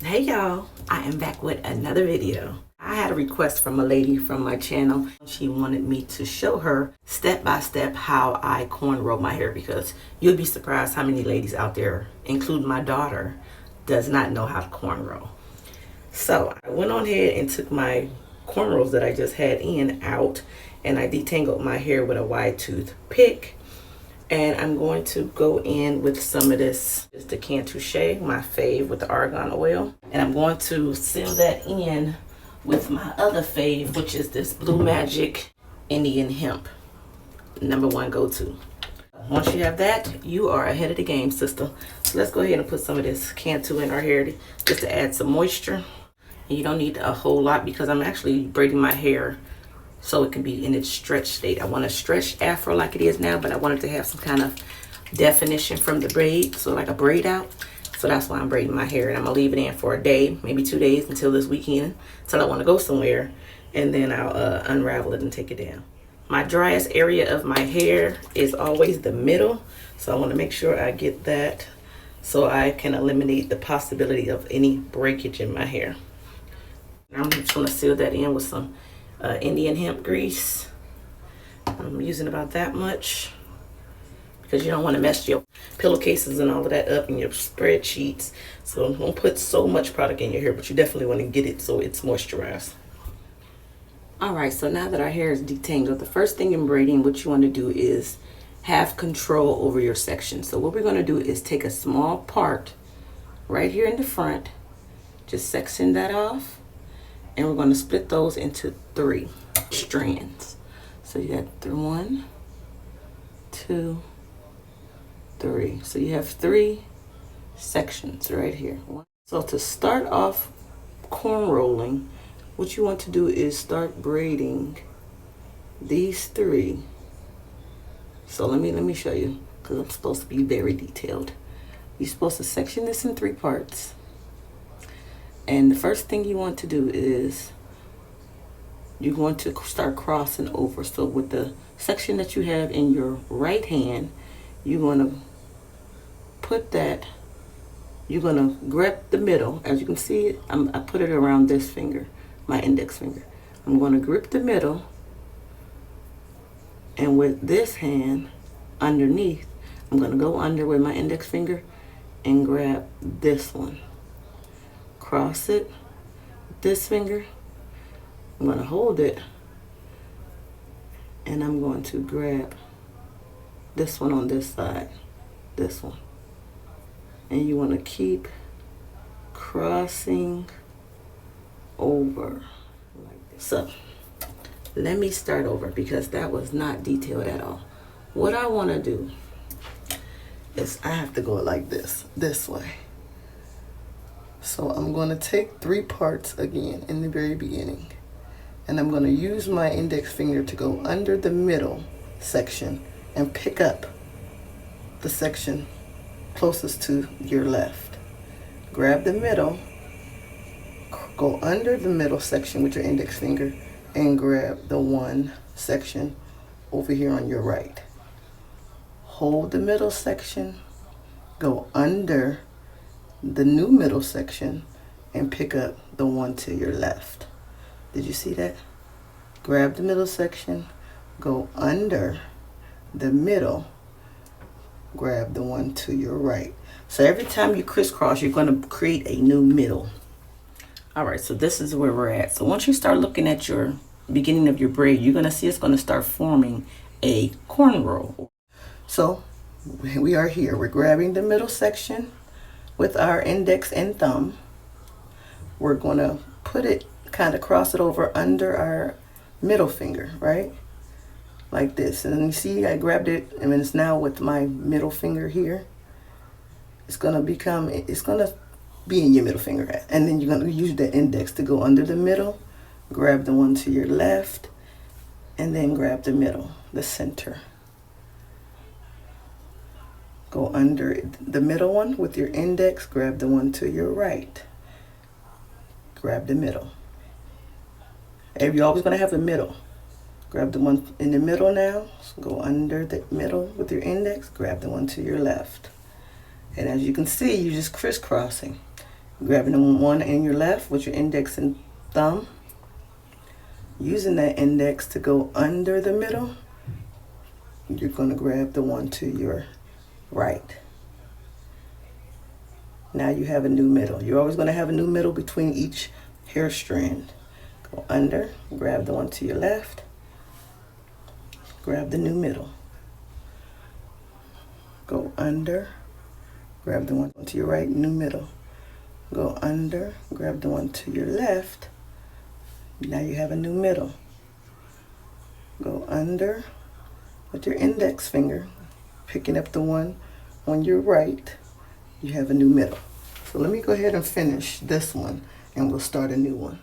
Hey y'all, I am back with another video. I had a request from a lady from my channel. She wanted me to show her step by step how I cornrow my hair, because you'll be surprised how many ladies out there, including my daughter, does not know how to cornrow. So I went on ahead and took my cornrows that I just had in out, and I detangled my hair with a wide tooth pick. And I'm going to go in with some of this, just the Can Touche, my fave with the argan oil. And I'm going to seal that in with my other fave, which is this Blue Magic Indian Hemp, #1 go-to. Once you have that, you are ahead of the game, sister. So let's go ahead and put some of this Cantu in our hair just to add some moisture. And you don't need a whole lot because I'm actually braiding my hair so it can be in its stretch state. I want to stretch afro like it is now, but I wanted to have some kind of definition from the braid, so like a braid out. So that's why I'm braiding my hair, and I'm gonna leave it in for a day, maybe 2 days, until this weekend, until I want to go somewhere, and then I'll unravel it and take it down. My driest area of my hair is always the middle, so I want to make sure I get that so I can eliminate the possibility of any breakage in my hair. I'm just going to seal that in with some Indian hemp grease. I'm using about that much because you don't want to mess your pillowcases and all of that up in your spreadsheets. So don't put so much product in your hair, but you definitely want to get it so it's moisturized. Alright, so now that our hair is detangled, the first thing in braiding, what you want to do is have control over your section. So what we're going to do is take a small part right here in the front, just section that off, and we're going to split those into 3 strands. So you got 1, 2, 3. So you have 3 sections right here. So to start off corn rolling, what you want to do is start braiding these 3. So let me show you, because I'm supposed to be very detailed. You're supposed to section this in 3 parts. And the first thing you want to do is you're going to start crossing over. So with the section that you have in your right hand, you're going to put that, you're going to grab the middle. As you can see, I put it around this finger, my index finger. I'm going to grip the middle, and with this hand underneath, I'm going to go under with my index finger and grab this one. Cross it with this finger. I'm going to hold it, and I'm going to grab this one on this side, this one. And you want to keep crossing over like this. So let me start over because that was not detailed at all. What I want to do is I have to go like this way. So I'm going to take 3 parts again in the very beginning, and I'm going to use my index finger to go under the middle section and pick up the section closest to your left. Grab the middle, go under the middle section with your index finger, and grab the one section over here on your right. Hold the middle section, go under the new middle section, and pick up the one to your left. Did you see that? Grab the middle section, go under the middle, grab the one to your right. So every time you crisscross, you're going to create a new middle. Alright, so this is where we're at. So once you start looking at your beginning of your braid, you're going to see it's going to start forming a cornrow. So we are here. We're grabbing the middle section with our index and thumb. We're going to put it, kind of cross it over under our middle finger, right? Like this. And then you see I grabbed it, and it's now with my middle finger here. It's going to be in your middle finger. And then you're going to use the index to go under the middle, grab the one to your left, and then grab the middle, the center. Go under the middle one with your index, grab the one to your right. Grab the middle. And you're always going to have the middle. Grab the one in the middle now. So go under the middle with your index, grab the one to your left. And as you can see, you're just crisscrossing. Grabbing the one in your left with your index and thumb. Using that index to go under the middle, you're going to grab the one to your right. Now you have a new middle. You're always going to have a new middle between each hair strand. Go under, grab the one to your left, grab the new middle. Go under, grab the one to your right, new middle. Go under, grab the one to your left. Now you have a new middle. Go under with your index finger, picking up the one on your right. You have a new middle. So let me go ahead and finish this one and we'll start a new one.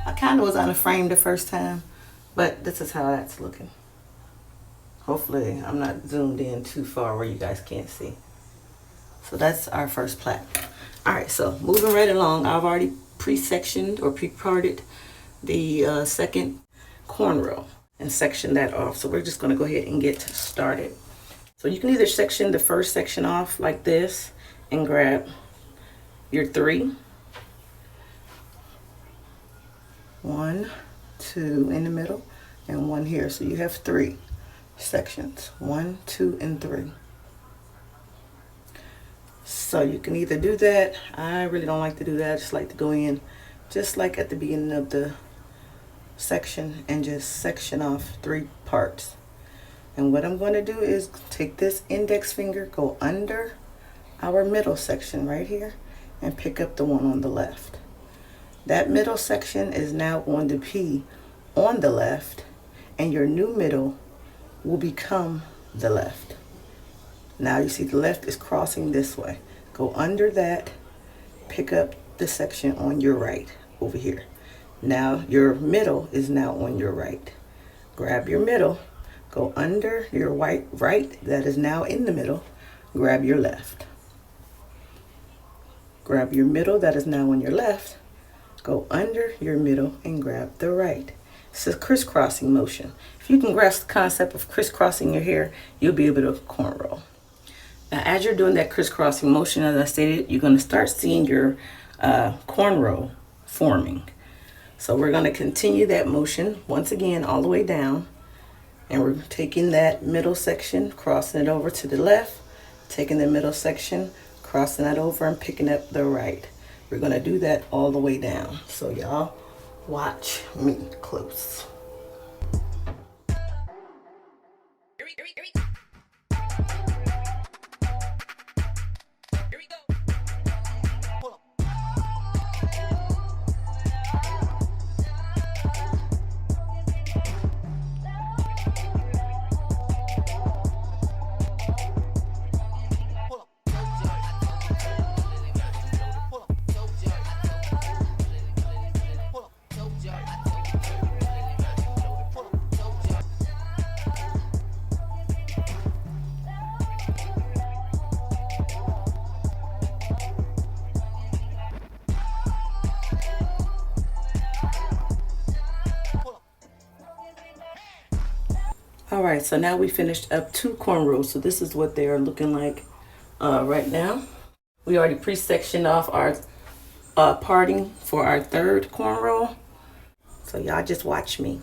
I kind of was out of frame the first time, but this is how that's looking. Hopefully I'm not zoomed in too far where you guys can't see. So that's our first plait. All right, so moving right along, I've already pre-sectioned or pre-parted the second cornrow and sectioned that off. So we're just gonna go ahead and get started. So you can either section the first section off like this and grab your 3. 1, 2 in the middle, and 1 here. So you have 3 sections, 1, 2, and 3. So you can either do that. I really don't like to do that. I just like to go in just like at the beginning of the section and just section off 3 parts. And what I'm going to do is take this index finger, go under our middle section right here, and pick up the one on the left. That middle section is now going to be on the left, and your new middle will become the left. Now you see the left is crossing this way. Go under that, pick up the section on your right over here. Now your middle is now on your right. Grab your middle, go under your right that is now in the middle, grab your left. Grab your middle that is now on your left, go under your middle and grab the right. It's a crisscrossing motion. If you can grasp the concept of crisscrossing your hair, you'll be able to cornrow. Now, as you're doing that crisscrossing motion, as I stated, you're going to start seeing your cornrow forming. So we're going to continue that motion once again all the way down. And we're taking that middle section, crossing it over to the left, taking the middle section, crossing that over and picking up the right. We're going to do that all the way down. So y'all watch me close. All right, so now we finished up 2 cornrows. So this is what they are looking like right now. We already pre-sectioned off our parting for our 3rd cornrow. So y'all just watch me.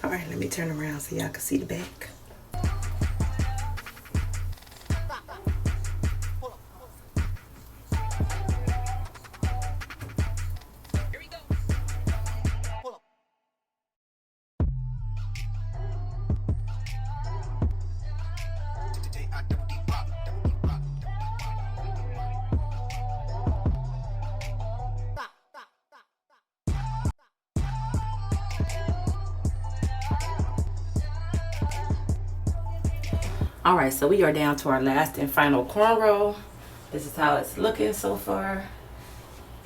All right, let me turn around so y'all can see the back. All right, so we are down to our last and final cornrow. This is how it's looking so far.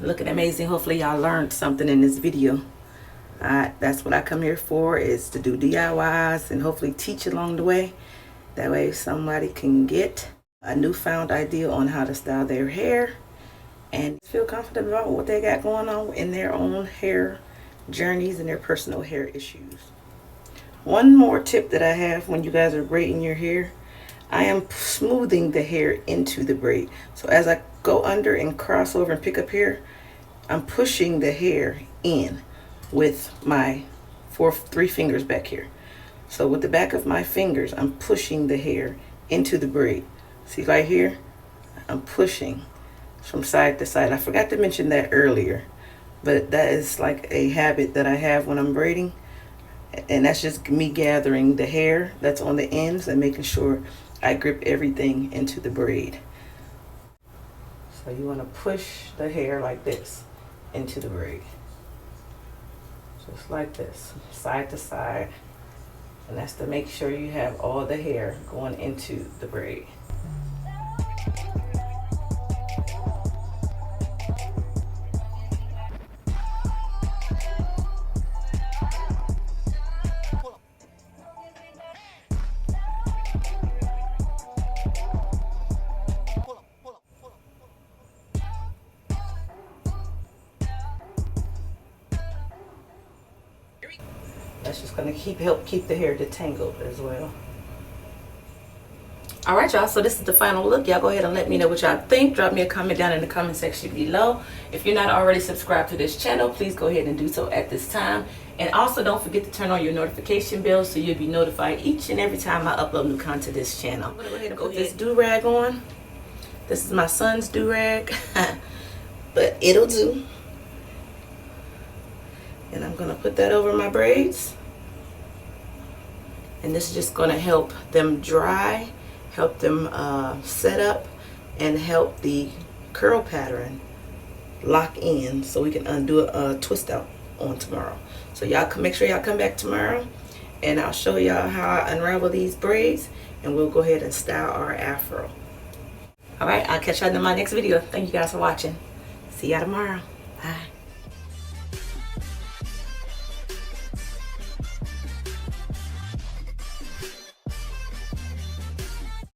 Looking amazing. Hopefully y'all learned something in this video. That's what I come here for, is to do DIYs and hopefully teach along the way. That way somebody can get a newfound idea on how to style their hair and feel confident about what they got going on in their own hair journeys and their personal hair issues. One more tip that I have when you guys are braiding your hair, I am smoothing the hair into the braid. So as I go under and cross over and pick up here, I'm pushing the hair in with my three fingers back here. So with the back of my fingers, I'm pushing the hair into the braid. See right here? I'm pushing from side to side. I forgot to mention that earlier, but that is like a habit that I have when I'm braiding. And that's just me gathering the hair that's on the ends and making sure I grip everything into the braid. So you want to push the hair like this into the braid. Just like this, side to side. And that's to make sure you have all the hair going into the braid. That's just gonna help keep the hair detangled as well. All right, y'all, so this is the final look. Y'all go ahead and let me know what y'all think. Drop me a comment down in the comment section below. If you're not already subscribed to this channel, please go ahead and do so at this time. And also don't forget to turn on your notification bell so you'll be notified each and every time I upload new content to this channel. I'm gonna go ahead and put this do-rag on. This is my son's do-rag, but it'll do. And I'm gonna put that over my braids. And this is just gonna help them dry, help them set up, and help the curl pattern lock in so we can undo a twist out on tomorrow. So y'all can make sure y'all come back tomorrow and I'll show y'all how I unravel these braids and we'll go ahead and style our afro. All right, I'll catch y'all in my next video. Thank you guys for watching. See y'all tomorrow. Bye.